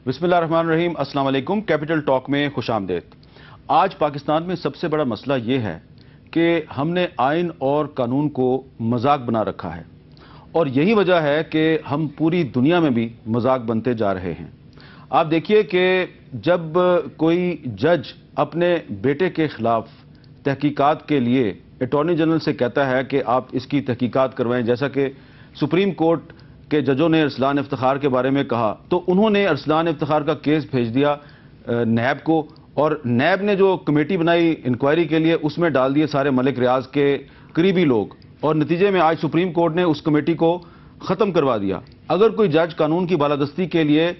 बिस्मिल्लाहिर्रहमानिर्रहीम। अस्सलाम वालेकुम। कैपिटल टॉक में खुश आमदेद। आज पाकिस्तान में सबसे बड़ा मसला ये है कि हमने आइन और कानून को मजाक बना रखा है और यही वजह है कि हम पूरी दुनिया में भी मजाक बनते जा रहे हैं। आप देखिए कि जब कोई जज अपने बेटे के खिलाफ तहकीकात के लिए अटॉर्नी जनरल से कहता है कि आप इसकी तहकीकात करवाएं, जैसा कि सुप्रीम कोर्ट के जजों ने अरसलान इफ्तिखार के बारे में कहा, तो उन्होंने अरसलान इफ्तिखार का केस भेज दिया नैब को, और नैब ने जो कमेटी बनाई इंक्वायरी के लिए उसमें डाल दिए सारे मलिक रियाज के करीबी लोग, और नतीजे में आज सुप्रीम कोर्ट ने उस कमेटी को ख़त्म करवा दिया। अगर कोई जज कानून की बालादस्ती के लिए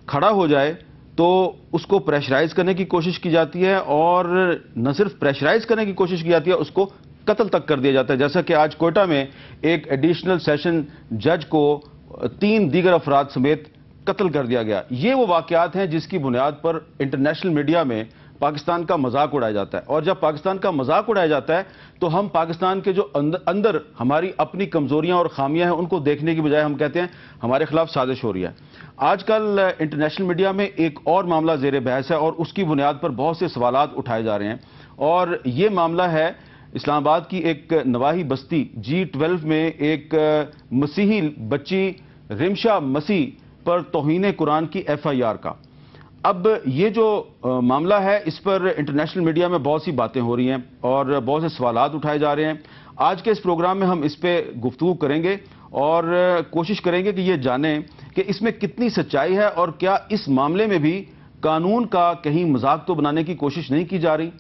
खड़ा हो जाए तो उसको प्रेशराइज करने की कोशिश की जाती है, और न सिर्फ प्रेशराइज करने की कोशिश की जाती है, उसको कत्ल तक कर दिया जाता है। जैसा कि आज कोयटा में एक एडिशनल सेशन जज को 3 दीगर अफराद समेत कत्ल कर दिया गया। ये वो वाकयात हैं जिसकी बुनियाद पर इंटरनेशनल मीडिया में पाकिस्तान का मजाक उड़ाया जाता है, और जब पाकिस्तान का मजाक उड़ाया जाता है तो हम पाकिस्तान के जो अंदर हमारी अपनी कमजोरियां और खामियां हैं उनको देखने की बजाय हम कहते हैं हमारे खिलाफ साजिश हो रही है। आजकल इंटरनेशनल मीडिया में एक और मामला जेर बहस है और उसकी बुनियाद पर बहुत से सवालात उठाए जा रहे हैं, और ये मामला है इस्लामाबाद की एक नवाही बस्ती G12 में एक मसीही बच्ची रिमशा मसीह पर तौहीन कुरान की FIR का। अब ये जो मामला है इस पर इंटरनेशनल मीडिया में बहुत सी बातें हो रही हैं और बहुत से सवालात उठाए जा रहे हैं। आज के इस प्रोग्राम में हम इस पर गुफ्तगू करेंगे और कोशिश करेंगे कि ये जानें कि इसमें कितनी सच्चाई है और क्या इस मामले में भी कानून का कहीं मजाक तो बनाने की कोशिश नहीं की जा रही।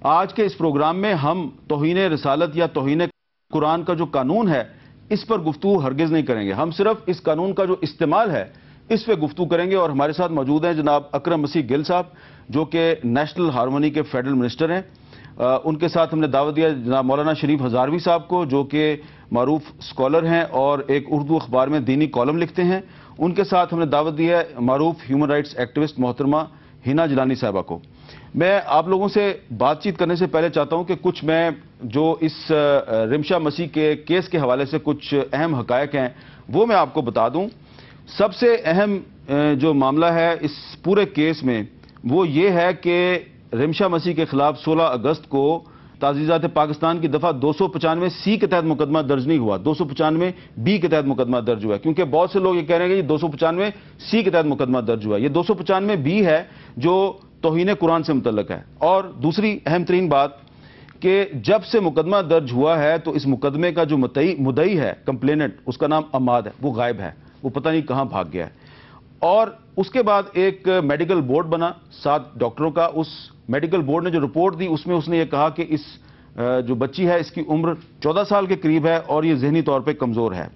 आज के इस प्रोग्राम में हम तौहीन रिसालत या तौहीन कुरान का जो कानून है इस पर गुफ्तगू हरगिज नहीं करेंगे। हम सिर्फ इस कानून का जो इस्तेमाल है इस पर गुफ्तगू करेंगे, और हमारे साथ मौजूद हैं जनाब अकरम मसीह गिल साहब जो कि नेशनल हारमोनी के फेडरल मिनिस्टर हैं। उनके साथ हमने दावत दिया जनाब मौलाना शरीफ हजारवी साहब को जो कि मारूफ स्कॉलर हैं और एक उर्दू अखबार में दीनी कॉलम लिखते हैं। उनके साथ हमने दावत दिया है मारूफ ह्यूमन राइट्स एक्टिविस्ट मोहतरमा हिना जिलानी साहबा को। मैं आप लोगों से बातचीत करने से पहले चाहता हूं कि कुछ मैं जो इस रिमशा मसीह के केस के हवाले से कुछ अहम हकायक हैं वो मैं आपको बता दूं। सबसे अहम जो मामला है इस पूरे केस में वो ये है कि रिमशा मसीह के खिलाफ 16 अगस्त को ताज़ीज़ात पाकिस्तान की दफ़ा 295C के तहत मुकदमा दर्ज नहीं हुआ, 295B के तहत मुकदमा दर्ज हुआ है, क्योंकि बहुत से लोग ये कह रहे हैं कि 295C के तहत मुकदमा दर्ज हुआ है। ये 295B है जो तौहीन कुरान से मुतल्लक है। और दूसरी अहम तरीन बात कि जब से मुकदमा दर्ज हुआ है तो इस मुकदमे का जो मुद्दई है, कंप्लेनेंट, उसका नाम अमाद है, वो गायब है, वो पता नहीं कहां भाग गया है। और उसके बाद एक मेडिकल बोर्ड बना 7 डॉक्टरों का। उस मेडिकल बोर्ड ने जो रिपोर्ट दी उसमें उसने ये कहा कि इस जो बच्ची है इसकी उम्र 14 साल के करीब है और ये जहनी तौर पे कमजोर है।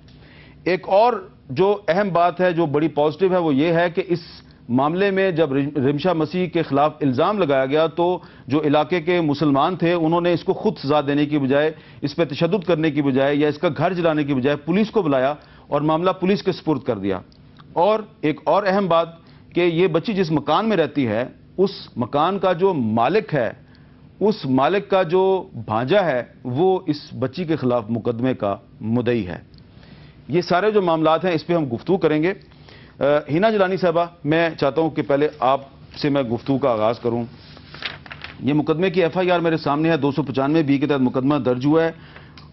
एक और जो अहम बात है जो बड़ी पॉजिटिव है वो ये है कि इस मामले में जब रिमशा मसीह के खिलाफ इल्जाम लगाया गया तो जो इलाके के मुसलमान थे उन्होंने इसको खुद सजा देने की बजाय, इस पर तशद्दुद करने की बजाय या इसका घर जलाने की बजाय पुलिस को बुलाया और मामला पुलिस के सुपुर्द कर दिया। और एक और अहम बात कि ये बच्ची जिस मकान में रहती है उस मकान का जो मालिक है, उस मालिक का जो भांजा है वो इस बच्ची के खिलाफ मुकदमे का मुद्दई है। ये सारे जो मामलात हैं इस पर हम गुफ्तगू करेंगे। हिना जिलानी साहबा, मैं चाहता हूं कि पहले आपसे मैं गुफ्तगू का आगाज करूं। ये मुकदमे की FIR मेरे सामने है, 295B के तहत मुकदमा दर्ज हुआ है,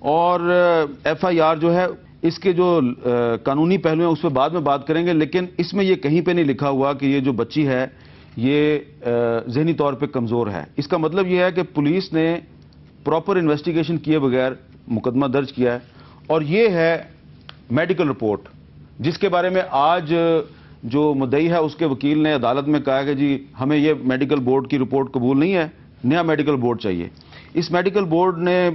और FIR जो है इसके जो कानूनी पहलू हैं उस पर बाद में बात करेंगे, लेकिन इसमें यह कहीं पे नहीं लिखा हुआ कि ये जो बच्ची है ये जहनी तौर पे कमज़ोर है। इसका मतलब यह है कि पुलिस ने प्रॉपर इन्वेस्टिगेशन किए बगैर मुकदमा दर्ज किया है, और ये है मेडिकल रिपोर्ट जिसके बारे में आज जो मुद्दई है उसके वकील ने अदालत में कहा कि जी हमें ये मेडिकल बोर्ड की रिपोर्ट कबूल नहीं है, नया मेडिकल बोर्ड चाहिए। इस मेडिकल बोर्ड ने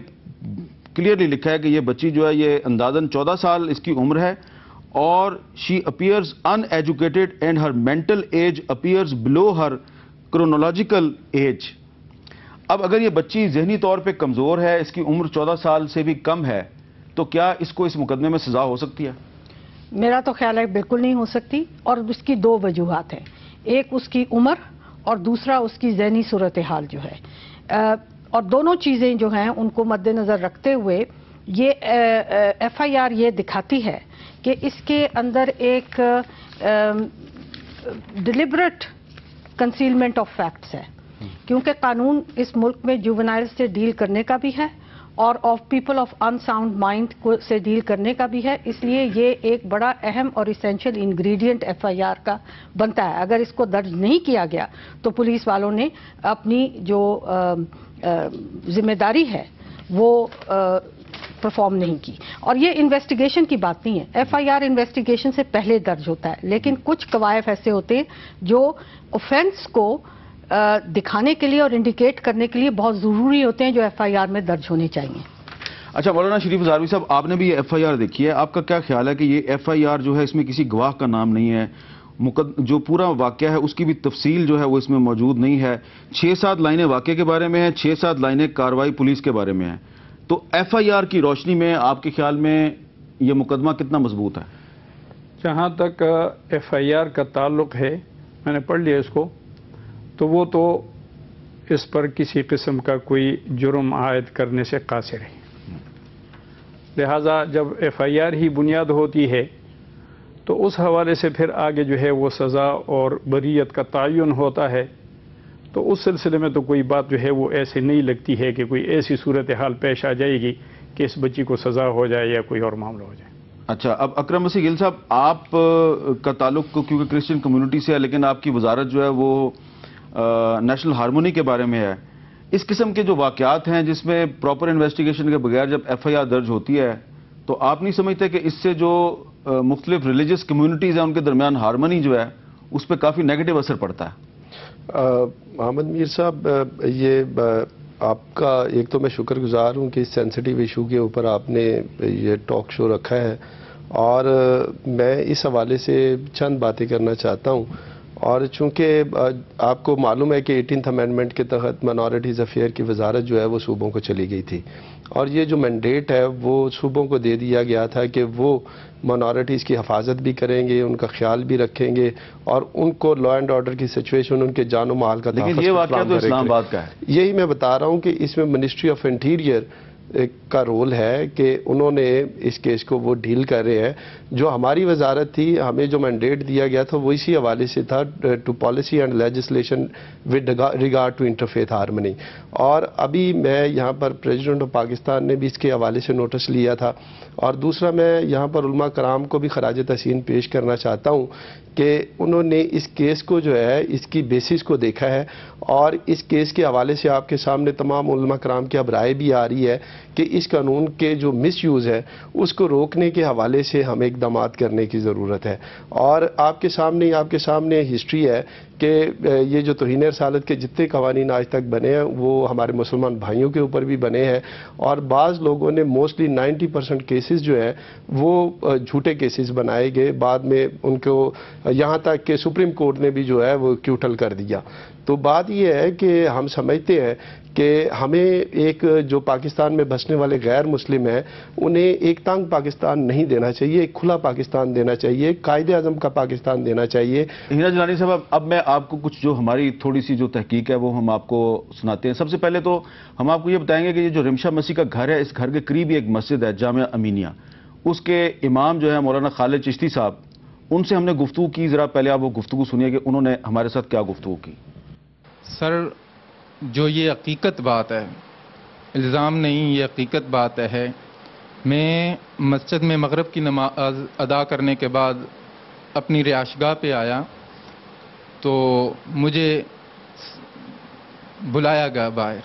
क्लियरली लिखा है कि ये बच्ची जो है ये अंदाजन 14 साल इसकी उम्र है और she appears uneducated and her mental as appears below her chronological age. अब अगर ये बच्ची जहनी तौर पे कमज़ोर है, इसकी उम्र 14 साल से भी कम है, तो क्या इसको इस मुकदमे में सजा हो सकती है? मेरा तो ख्याल है बिल्कुल नहीं हो सकती, और उसकी 2 वजूहात हैं। एक उसकी उम्र और दूसरा उसकी ज़हनी सूरत हाल जो है, और दोनों चीज़ें जो हैं उनको मद्देनज़र रखते हुए ये FIR ये दिखाती है कि इसके अंदर एक डिलिबरेट कंसीलमेंट ऑफ फैक्ट्स है, क्योंकि कानून इस मुल्क में जुवेनाइल से डील करने का भी है और of people of unsound mind को से डील करने का भी है। इसलिए ये एक बड़ा अहम और इसेंशियल इंग्रेडिएंट एफआईआर का बनता है। अगर इसको दर्ज नहीं किया गया तो पुलिस वालों ने अपनी जो जिम्मेदारी है वो परफॉर्म नहीं की। और ये इन्वेस्टिगेशन की बात नहीं है, एफआईआर इन्वेस्टिगेशन से पहले दर्ज होता है, लेकिन कुछ कवायद ऐसे होते हैं जो ऑफेंस को दिखाने के लिए और इंडिकेट करने के लिए बहुत ज़रूरी होते हैं, जो एफआईआर में दर्ज होने चाहिए। अच्छा मौलाना शरीफ हज़ारवी साहब, आपने भी ये एफआईआर देखी है, आपका क्या ख्याल है कि ये एफआईआर जो है इसमें किसी गवाह का नाम नहीं है, जो पूरा वाक़या है उसकी भी तफसील जो है वो इसमें मौजूद नहीं है, 6-7 लाइनें वाक़े के बारे में है, 6-7 लाइनें कार्रवाई पुलिस के बारे में है, तो एफआईआर की रोशनी में आपके ख्याल में ये मुकदमा कितना मजबूत है? जहाँ तक एफआईआर का ताल्लुक है, मैंने पढ़ लिया इसको, तो वो तो इस पर किसी किस्म का कोई जुर्म आयद करने से कासिर है। लिहाजा जब एफआईआर ही बुनियाद होती है तो उस हवाले से फिर आगे जो है वो सज़ा और बरीयत का तयन होता है, तो उस सिलसिले में तो कोई बात जो है वो ऐसे नहीं लगती है कि कोई ऐसी सूरत हाल पेश आ जाएगी कि इस बच्ची को सज़ा हो जाए या कोई और मामला हो जाए। अच्छा, अब अकरम मसीह गिल साहब, आप का ताल्लुक क्योंकि क्रिश्चियन कम्युनिटी से है, लेकिन आपकी वजारत जो है वो नेशनल हारमोनी के बारे में है। इस किस्म के जो वाक़यात हैं जिसमें प्रॉपर इन्वेस्टिगेशन के बगैर जब एफआईआर दर्ज होती है, तो आप नहीं समझते कि इससे जो मुख्तलिफ रिलीजियस कम्युनिटीज़ हैं उनके दरमियान हारमोनी जो है उस पर काफ़ी नेगेटिव असर पड़ता है? अहमद मीर साहब, ये आपका एक तो मैं शुक्रगुजार हूँ कि इस सेंसिटिव इशू के ऊपर आपने ये टॉक शो रखा है, और मैं इस हवाले से चंद बातें करना चाहता हूँ। और चूँकि आपको मालूम है कि 18th अमेंडमेंट के तहत माइनॉरिटीज़ अफेयर की वजारत जो है वो सूबों को चली गई थी, और ये जो मैंडेट है वो सूबों को दे दिया गया था कि वो माइनॉरिटीज़ की हिफाजत भी करेंगे, उनका ख्याल भी रखेंगे, और उनको लॉ एंड ऑर्डर की सिचुएशन, उनके जानो माल का, लेकिन ये वाक़या तो इस्लामाबाद का है। यही मैं बता रहा हूँ कि इसमें मिनिस्ट्री ऑफ इंटीरियर का रोल है कि उन्होंने इस केस को वो डील कर रहे हैं। जो हमारी वजारत थी, हमें जो मैंडेट दिया गया था वो इसी हवाले से था, to policy and legislation with regard to interfaith harmony. और अभी मैं यहाँ पर प्रेसिडेंट ऑफ पाकिस्तान ने भी इसके हवाले से नोटिस लिया था, और दूसरा मैं यहाँ पर उलमा कराम को भी खराज तहसीन पेश करना चाहता हूँ कि उन्होंने इस केस को जो है इसकी बेसिस को देखा है, और इस केस के हवाले से आपके सामने तमाम उलमा कराम की अब राय भी आ रही है कि इस कानून के जो मिसयूज़ है उसको रोकने के हवाले से हमें इक़दामात करने की ज़रूरत है। और आपके सामने हिस्ट्री है कि ये जो तौहीन रसालत के जितने कवानीन आज तक बने हैं वो हमारे मुसलमान भाइयों के ऊपर भी बने हैं, और बाज़ लोगों ने मोस्टली 90% केसेस जो है वो झूठे केसेस बनाए गए, बाद में उनको यहाँ तक कि सुप्रीम कोर्ट ने भी जो है वो क्यूटल कर दिया। तो बात यह है कि हम समझते हैं कि हमें एक जो पाकिस्तान में बसने वाले गैर मुस्लिम हैं उन्हें एक तंग पाकिस्तान नहीं देना चाहिए, एक खुला पाकिस्तान देना चाहिए, कायदे आज़म का पाकिस्तान देना चाहिए। हिना जिलानी साहब, अब मैं आपको कुछ जो हमारी थोड़ी सी जो तहकीक है वो हम आपको सुनाते हैं। सबसे पहले तो हम आपको ये बताएंगे कि ये जो रिमशा मसीह का घर है, इस घर के करीब ही एक मस्जिद है जामिया अमीनिया, उसके इमाम जो है मौलाना खालिद चिश्ती साहब, उनसे हमने गुफ्तगू की। ज़रा पहले आप वो गुफ्तगू सुनिए कि उन्होंने हमारे साथ क्या गुफ्तगू की। सर, जो ये हकीकत बात है, इल्ज़ाम नहीं, ये हकीकत बात है। मैं मस्जिद में मगरिब की नमाज अदा करने के बाद अपनी रिहाइशगाह पे आया तो मुझे बुलाया गया बाहर,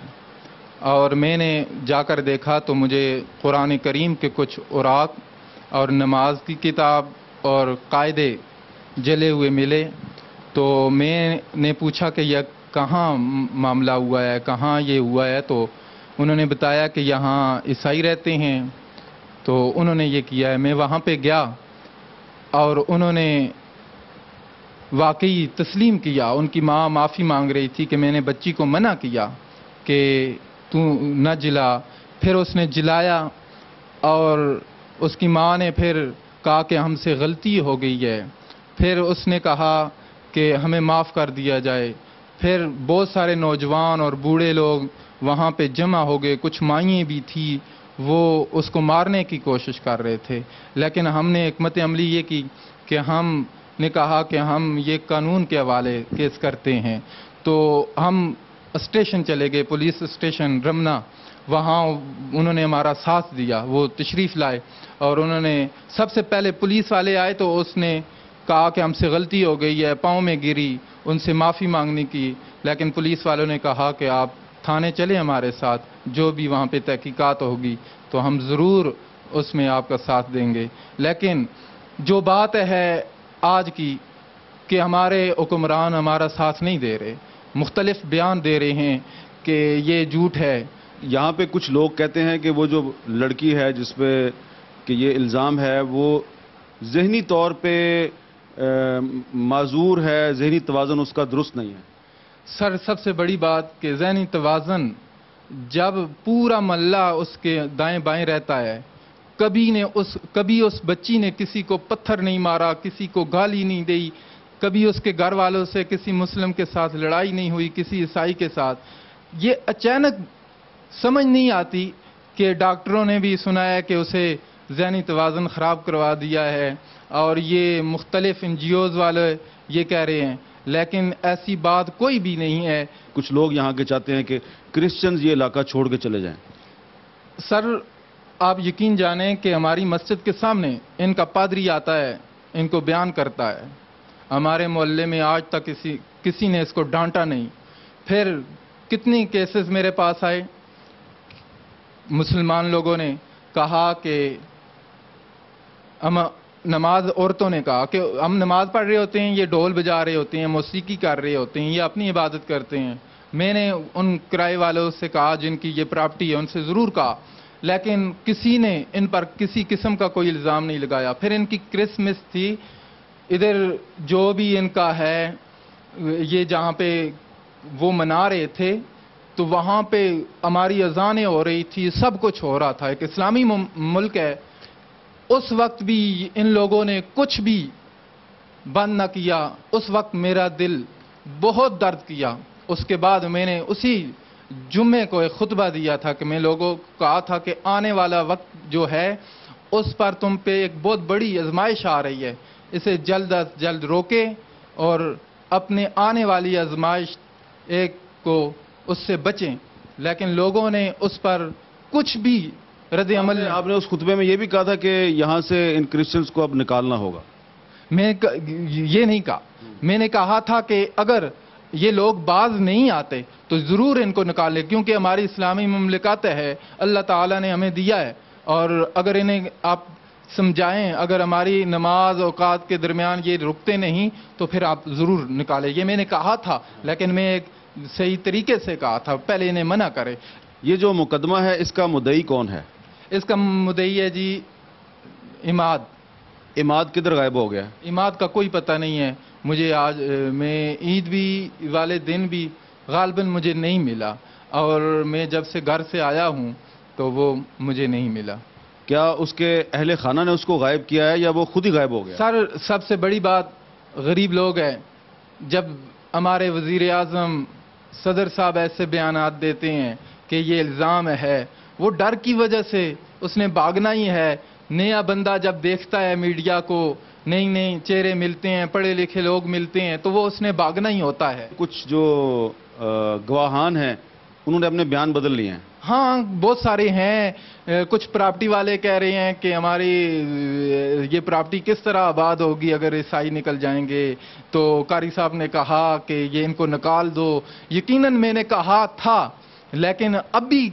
और मैंने जाकर देखा तो मुझे कुरान करीम के कुछ औराक और नमाज की किताब और कायदे जले हुए मिले। तो मैंने पूछा कि यह कहाँ मामला हुआ है, कहाँ ये हुआ है? तो उन्होंने बताया कि यहाँ ईसाई रहते हैं, तो उन्होंने ये किया है। मैं वहाँ पे गया और उन्होंने वाकई तस्लीम किया। उनकी माँ माफ़ी मांग रही थी कि मैंने बच्ची को मना किया कि तू न जिला, फिर उसने जिलाया, और उसकी माँ ने फिर कहा कि हमसे गलती हो गई है। फिर उसने कहा कि हमें माफ़ कर दिया जाए। फिर बहुत सारे नौजवान और बूढ़े लोग वहाँ पे जमा हो गए, कुछ माइयाँ भी थी, वो उसको मारने की कोशिश कर रहे थे। लेकिन हमने हिकमत अमली ये की कि हम نے کہا کہ ہم یہ قانون کے حوالے کیس کرتے ہیں، تو ہم اسٹیشن چلے گئے، پولیس اسٹیشن رمنا، وہاں انہوں نے ہمارا ساتھ دیا، وہ تشریف لائے اور انہوں نے سب سے پہلے پولیس والے آئے تو اس نے کہا کہ ہم سے غلطی ہو گئی ہے، پاؤں میں گری، ان سے معافی مانگنے کی، لیکن پولیس والوں نے کہا کہ آپ تھانے چلے ہمارے ساتھ، جو بھی وہاں پہ تحقیقات ہوگی تو ہم ضرور اس میں آپ کا ساتھ دیں گے۔ لیکن جو بات ہے آج کی کہ ہمارے حکمران ہمارا ساتھ نہیں دے رہے، مختلف بیان دے رہے ہیں کہ یہ جھوٹ ہے۔ یہاں پہ کچھ لوگ کہتے ہیں کہ وہ جو لڑکی ہے جس پہ کہ یہ الزام ہے وہ ذہنی طور پہ معذور ہے، ذہنی توازن اس کا درست نہیں ہے۔ سر سب سے بڑی بات کہ ذہنی توازن جب پورا محلہ اس کے دائیں بائیں رہتا ہے، کبھی اس بچی نے کسی کو پتھر نہیں مارا، کسی کو گالی نہیں دی، کبھی اس کے گھر والوں سے کسی مسلم کے ساتھ لڑائی نہیں ہوئی، کسی عیسائی کے ساتھ، یہ اچانک سمجھ نہیں آتی کہ ڈاکٹروں نے بھی سنا ہے کہ اسے ذہنی توازن خراب کروا دیا ہے اور یہ مختلف NGOs والے یہ کہہ رہے ہیں، لیکن ایسی بات کوئی بھی نہیں ہے۔ کچھ لوگ یہاں کے چاہتے ہیں کہ کرسچنز یہ علاقہ چھوڑ کے چلے جائیں۔ سر آپ یقین جانیں کہ ہماری مسجد کے سامنے ان کا پادری آتا ہے، ان کو بیان کرتا ہے، ہمارے محلے میں آج تک کسی نے اس کو ڈانٹا نہیں۔ پھر کتنی کیسز میرے پاس آئے، مسلمان لوگوں نے کہا کہ ہم نماز، عورتوں نے کہا کہ ہم نماز پڑھ رہے ہوتے ہیں، یہ ڈھول بجا رہے ہوتے ہیں، موسیقی کر رہے ہوتے ہیں، یہ اپنی عبادت کرتے ہیں۔ میں نے ان کرائے والوں سے کہا جن کی یہ پراپرٹی ہے، ان سے ضرور کہا، لیکن کسی نے ان پر کسی قسم کا کوئی الزام نہیں لگایا۔ پھر ان کی کرسمس تھی، ادھر جو بھی ان کا ہے یہ جہاں پہ وہ منا رہے تھے تو وہاں پہ ہماری اذانیں ہو رہی تھی، سب کچھ ہو رہا تھا، ایک اسلامی ملک ہے۔ اس وقت بھی ان لوگوں نے کچھ بھی بند نہ کیا، اس وقت میرا دل بہت درد کیا۔ اس کے بعد میں نے اسی جمعے کو ایک خطبہ دیا تھا کہ میں لوگوں کو کہا تھا کہ آنے والا وقت جو ہے اس پر تم پہ ایک بہت بڑی آزمائش آ رہی ہے، اسے جلد از جلد روکے اور اپنے آنے والی آزمائش ایک کو اس سے بچیں، لیکن لوگوں نے اس پر کچھ بھی رد عمل۔ آپ نے اس خطبے میں یہ بھی کہا تھا کہ یہاں سے ان کرسچنز کو اب نکالنا ہوگا۔ میں یہ نہیں کہا، میں نے کہا تھا کہ اگر یہ لوگ باز نہیں آتے تو ضرور ان کو نکال لیں، کیونکہ ہماری اسلامی مملکت ہے، اللہ تعالیٰ نے ہمیں دیا ہے، اور اگر انہیں آپ سمجھائیں، اگر ہماری نماز اوقات کے درمیان یہ رکتے نہیں تو پھر آپ ضرور نکالیں۔ یہ میں نے کہا تھا، لیکن میں ایک صحیح طریقے سے کہا تھا، پہلے انہیں منع کرے۔ یہ جو مقدمہ ہے اس کا مدعی کون ہے؟ اس کا مدعی ہے جی عماد۔ عماد کدھر غائب ہو گیا؟ عماد کا کوئی پتہ نہیں ہے مجھے، آج میں عید بھی والے دن بھی غالباً مجھے نہیں ملا، اور میں جب سے گھر سے آیا ہوں تو وہ مجھے نہیں ملا۔ کیا اس کے اہل خانہ نے اس کو غائب کیا ہے یا وہ خود ہی غائب ہو گیا؟ سر سب سے بڑی بات، غریب لوگ ہیں، جب ہمارے وزیر اعظم صدر صاحب ایسے بیانات دیتے ہیں کہ یہ الزام ہے، وہ ڈر کی وجہ سے اس نے بھاگنا ہی ہے۔ نیا بندہ جب دیکھتا ہے میڈیا کو، نئی چہرے ملتے ہیں، پڑھے لکھے لوگ ملتے ہیں تو وہ اس نے بھاگنا ہی ہوتا ہے۔ کچھ جو گواہان ہیں انہوں نے اپنے بیان بدل لیے ہیں۔ ہاں بہت سارے ہیں، کچھ پراپرٹی والے کہہ رہے ہیں کہ ہماری یہ پراپرٹی کس طرح آباد ہوگی اگر عیسائی نکل جائیں گے، تو قاری صاحب نے کہا کہ یہ ان کو نکال دو۔ یقیناً میں نے کہا تھا، لیکن اب بھی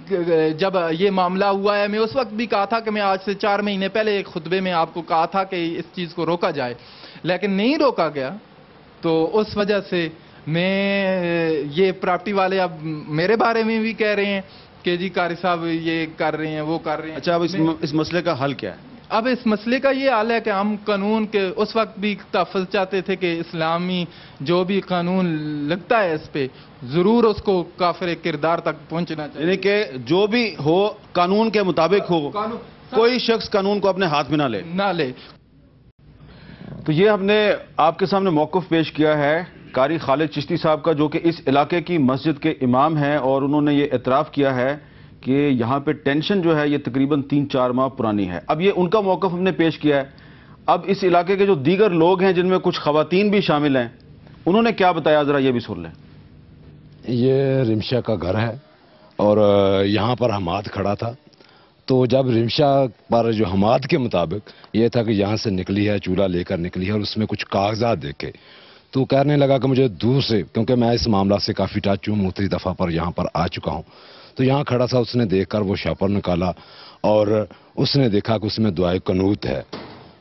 جب یہ معاملہ ہوا ہے، میں اس وقت بھی کہا تھا کہ میں آج سے 4 مہینے پہلے ایک خطبے میں آپ کو کہا تھا کہ اس چیز کو روکا جائے، لیکن نہیں روکا گیا، تو اس وجہ سے میں یہ پراپرٹی والے اب میرے بارے میں بھی کہہ رہے ہیں کہ جی قاری صاحب یہ کر رہے ہیں، وہ کر رہے ہیں۔ اچھا، اب اس مسئلے کا حل کیا ہے؟ اب اس مسئلے کا یہ حال ہے کہ ہم قانون کے اس وقت بھی تحفظ چاہتے تھے کہ اسلامی جو بھی قانون لگتا ہے اس پہ ضرور اس کو کافر کردار تک پہنچنا چاہیے، یعنی کہ جو بھی ہو قانون کے مطابق ہو، کوئی شخص قانون کو اپنے ہاتھ میں نہ لے۔ تو یہ ہم نے آپ کے سامنے موقف پیش کیا ہے قاری خالد چشتی صاحب کا، جو کہ اس علاقے کی مسجد کے امام ہیں، اور انہوں نے یہ اعتراف کیا ہے کہ یہاں پہ ٹینشن جو ہے یہ تقریباً 3-4 ماہ پرانی ہے۔ اب یہ ان کا موقف ہم نے پیش کیا ہے۔ اب اس علاقے کے جو دیگر لوگ ہیں جن میں کچھ خواتین بھی شامل ہیں انہوں نے کیا بتایا ذرا یہ بھی سن لیں. یہ رمشا کا گھر ہے اور یہاں پر حماد کھڑا تھا. تو جب رمشا پر جو حماد کے مطابق یہ تھا کہ یہاں سے نکلی ہے, چولہا لے کر نکلی ہے اور اس میں کچھ کاغذات دیکھے, تو کہنے لگا کہ مجھے دور سے, کیونکہ میں اس معاملہ سے کافی ٹچ ہوں, مختلف دفعہ پر یہاں پر آ چکا ہوں, تو یہاں کھڑا تھا. اس نے دیکھ کر وہ شاپر نکالا اور اس نے دیکھا کہ اس میں دعائے قنوت ہے.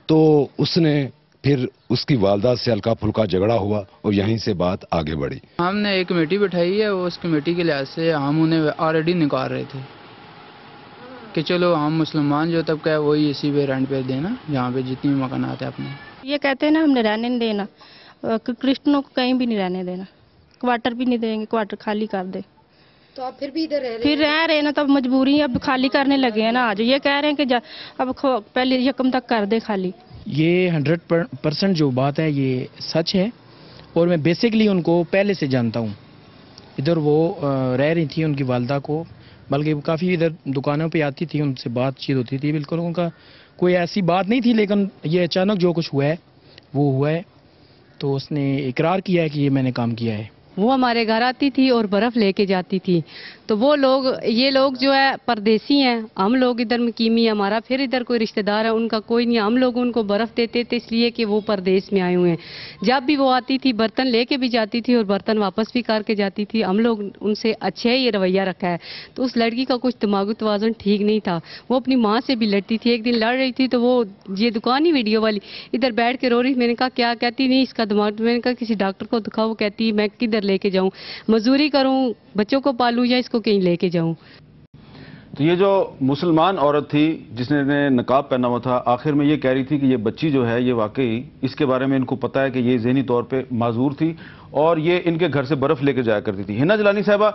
تو اس نے پھر اس کی والدہ سے ہلکا پھلکا جھگڑا ہوا اور یہیں سے بات آگے بڑھی. ہم نے ایک کمیٹی بٹھائی ہے, اس کمیٹی کے لحاظ سے ہم انہیں آلریڈی نکال رہے تھے کہ چلو ہم مسلمان جو طبقہ ہے وہی اسی پہ رینٹ پہ دینا جہاں پہ جتنی بھی مکانات ہیں اپنے. یہ کہتے ہیں نا ہم نے رہنے نہیں دینا, کرسچنوں کو کہیں بھی نہیں رہنے دینا, کوارٹر بھی نہیں دیں گے, کوارٹر خالی کر دے. تو آپ پھر بھی ادھر پھر رہ رہے نا, تو مجبوری اب خالی کرنے لگے ہیں نا. آج یہ کہہ رہے ہیں کہ اب پہلے یکم تک کر دے خالی. یہ 100% جو بات ہے یہ سچ ہے, اور میں بیسکلی ان کو پہلے سے جانتا ہوں. ادھر وہ رہ رہی تھی, ان کی والدہ کو, بلکہ وہ کافی ادھر دکانوں پہ آتی تھی, ان سے بات چیت ہوتی تھی. بالکل ان کا کوئی ایسی بات نہیں تھی, لیکن یہ اچانک جو کچھ ہوا ہے وہ ہوا ہے. تو اس نے اقرار کیا ہے کہ یہ میں نے کام کیا ہے. وہ ہمارے گھر آتی تھی اور برف لے کے جاتی تھی. تو وہ لوگ, یہ لوگ جو ہے پردیسی ہیں, ہم لوگ ادھر مقیمی ہیں, ہمارا پھر ادھر کوئی رشتہ دار ہے ان کا کوئی نہیں. ہم لوگ ان کو برف دیتے تھے اس لیے کہ وہ پردیس میں آئے ہوئے ہیں. جب بھی وہ آتی تھی برتن لے کے بھی جاتی تھی اور برتن واپس بھی کر کے جاتی تھی. ہم لوگ ان سے اچھا ہی یہ رویہ رکھا ہے. تو اس لڑکی کا کچھ دماغی توازن ٹھیک نہیں تھا, وہ اپنی ماں سے بھی لڑتی تھی. ایک دن لڑ رہی تھی تو وہ یہ دکانی ویڈیو والی ادھر بیٹھ کے رو رہی. میں نے کہا کیا؟ کہتی نہیں اس کا دماغ. میں نے کہا کسی ڈاکٹر کو دکھاؤ. وہ کہتی میں کدھر لے کے جاؤں, مزدوری کروں, بچوں کو پالوں, یا اس کو کہیں لے کے جاؤں. تو یہ جو مسلمان عورت تھی جس نے نقاب پہنا ہوا تھا, آخر میں یہ کہہ رہی تھی کہ یہ بچی جو ہے یہ واقعی اس کے بارے میں ان کو پتا ہے کہ یہ ذہنی طور پہ معذور تھی اور یہ ان کے گھر سے برف لے کے جایا کرتی تھی. ہنا جلانی صاحبہ,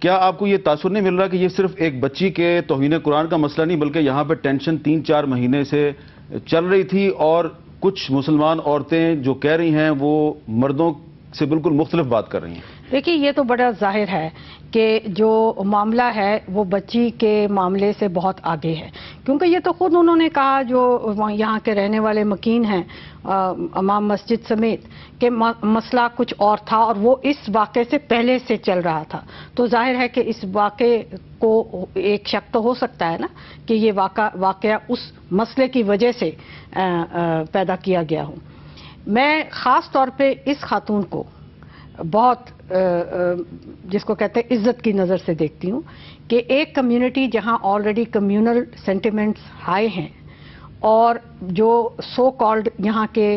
کیا آپ کو یہ تاثر نہیں مل رہا کہ یہ صرف ایک بچی کے توہین قرآن کا مسئلہ نہیں بلکہ یہاں پہ ٹینشن 3-4 مہینے سے چل رہی تھی اور کچھ مسلمان عورتیں جو کہہ رہی ہیں وہ مردوں سے بالکل مختلف بات کر رہی ہیں؟ دیکھیے یہ تو بڑا ظاہر ہے کہ جو معاملہ ہے وہ بچی کے معاملے سے بہت آگے ہے, کیونکہ یہ تو خود انہوں نے کہا جو یہاں کے رہنے والے مکین ہیں امام مسجد سمیت کہ مسئلہ کچھ اور تھا اور وہ اس واقعے سے پہلے سے چل رہا تھا. تو ظاہر ہے کہ اس واقعے کو ایک شک تو ہو سکتا ہے نا کہ یہ واقعہ اس مسئلے کی وجہ سے پیدا کیا گیا ہو. میں خاص طور پہ اس خاتون کو بہت جس کو کہتے ہیں عزت کی نظر سے دیکھتی ہوں کہ ایک کمیونٹی جہاں آلریڈی کمیونل سینٹیمنٹس ہائی ہیں اور جو سو کالڈ یہاں کے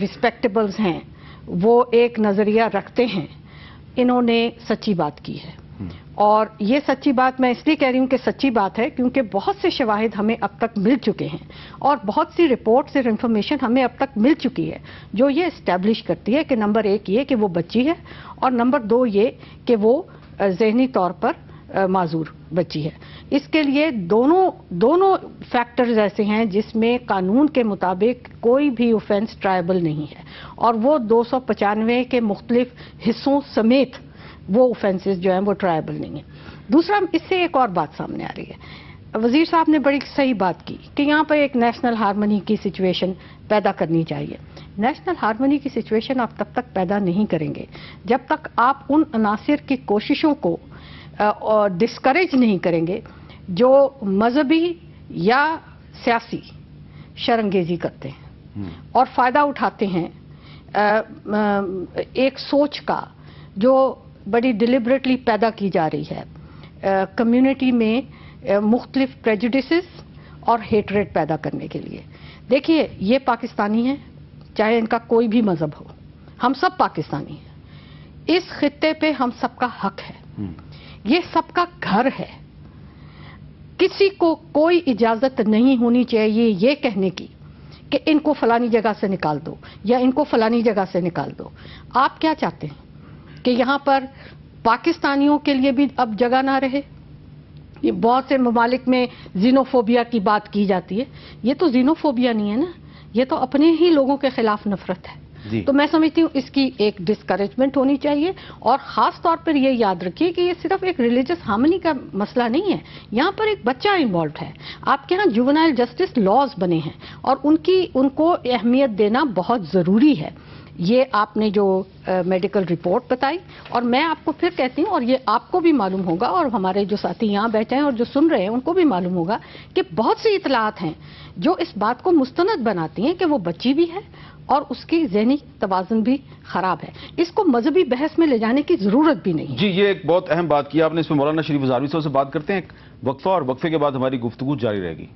رسپیکٹیبلز ہیں وہ ایک نظریہ رکھتے ہیں, انہوں نے سچی بات کی ہے. اور یہ سچی بات میں اس لیے کہہ رہی ہوں کہ سچی بات ہے کیونکہ بہت سے شواہد ہمیں اب تک مل چکے ہیں اور بہت سی رپورٹس اور انفارمیشن ہمیں اب تک مل چکی ہے جو یہ اسٹیبلش کرتی ہے کہ نمبر 1 یہ کہ وہ بچی ہے اور نمبر 2 یہ کہ وہ ذہنی طور پر معذور بچی ہے. اس کے لیے دونوں فیکٹرز ایسے ہیں جس میں قانون کے مطابق کوئی بھی اوفینس ٹرائبل نہیں ہے اور وہ 295 کے مختلف حصوں سمیت وہ اوفینسز جو ہیں وہ ٹرائبل نہیں ہیں. دوسرا, اس سے ایک اور بات سامنے آ رہی ہے. وزیر صاحب نے بڑی صحیح بات کی کہ یہاں پہ ایک نیشنل ہارمنی کی سچویشن پیدا کرنی چاہیے. نیشنل ہارمنی کی سچویشن آپ تب تک پیدا نہیں کریں گے جب تک آپ ان عناصر کی کوششوں کو ڈسکریج نہیں کریں گے جو مذہبی یا سیاسی شرانگیزی کرتے ہیں اور فائدہ اٹھاتے ہیں ایک سوچ کا جو بڑی ڈیلیبریٹلی پیدا کی جا رہی ہے کمیونٹی میں مختلف پریجوڈسز اور ہیٹریٹ پیدا کرنے کے لیے. دیکھیے یہ پاکستانی ہیں, چاہے ان کا کوئی بھی مذہب ہو, ہم سب پاکستانی ہیں. اس خطے پہ ہم سب کا حق ہے, یہ سب کا گھر ہے. کسی کو کوئی اجازت نہیں ہونی چاہیے یہ کہنے کی کہ ان کو فلانی جگہ سے نکال دو یا ان کو فلانی جگہ سے نکال دو. آپ کیا چاہتے ہیں کہ یہاں پر پاکستانیوں کے لیے بھی اب جگہ نہ رہے؟ یہ بہت سے ممالک میں زینوفوبیا کی بات کی جاتی ہے. یہ تو زینوفوبیا نہیں ہے نا, یہ تو اپنے ہی لوگوں کے خلاف نفرت ہے. जी। तो मैं समझती हूँ इसकी एक डिस्करेजमेंट होनी चाहिए, और खास तौर पर ये याद रखिए कि ये सिर्फ एक रिलीजियस हार्मनी का मसला नहीं है, यहाँ पर एक बच्चा इन्वॉल्व है। आपके यहाँ जुवेनाइल जस्टिस लॉज बने हैं और उनको अहमियत देना बहुत ज़रूरी है। ये आपने जो मेडिकल रिपोर्ट बताई, और मैं आपको फिर कहती हूँ, और ये आपको भी मालूम होगा और हमारे जो साथी यहाँ बैठे हैं और जो सुन रहे हैं उनको भी मालूम होगा कि बहुत सी इतलात हैं जो इस बात को मुस्तनद बनाती हैं कि वो बच्ची भी है और उसकी ज़हनी तवाज़ुन भी ख़राब है। इसको मजहबी बहस में ले जाने की ज़रूरत भी नहीं। जी, ये एक बहुत अहम बात की आपने। इसमें मौलाना शरीफ हज़ारवी साहब से बात करते हैं एक वक्फा, और वक्फे के बाद हमारी गुफ्तगू जारी रहेगी।